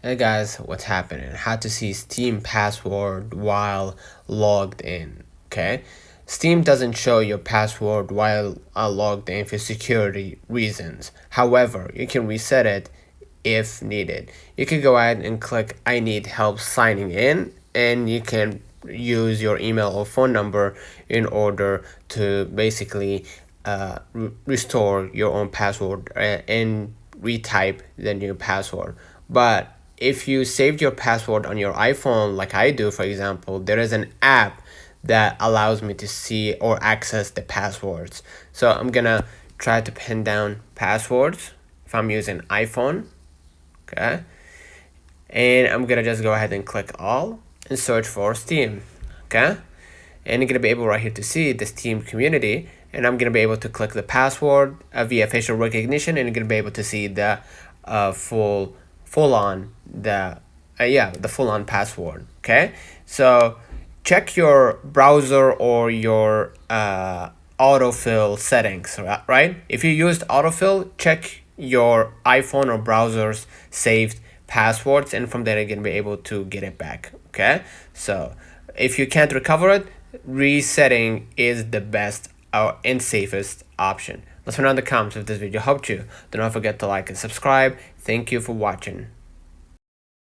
Hey guys, what's happening? How to see Steam password while logged in. Okay, Steam doesn't show your password while logged in for security reasons. However, you can reset it if needed. You can go ahead and click I need help signing in, and you can use your email or phone number in order to basically restore your own password and retype the new password. But if you saved your password on your iPhone, like I do, for example, there is an app that allows me to see or access the passwords. So I'm gonna try to pin down passwords if I'm using iPhone. Okay, and I'm gonna just go ahead and click all and search for Steam. Okay, and you're gonna be able right here to see the Steam community, and I'm gonna be able to click the password via facial recognition, and you're gonna be able to see the full on the full on password. Okay, so check your browser or your autofill settings, right? If you used autofill, check your iPhone or browser's saved passwords, and from there you're gonna be able to get it back. Okay, so if you can't recover it, resetting is the best and safest option. Let us know in the comments if this video helped you. Do not forget to like and subscribe. Thank you for watching.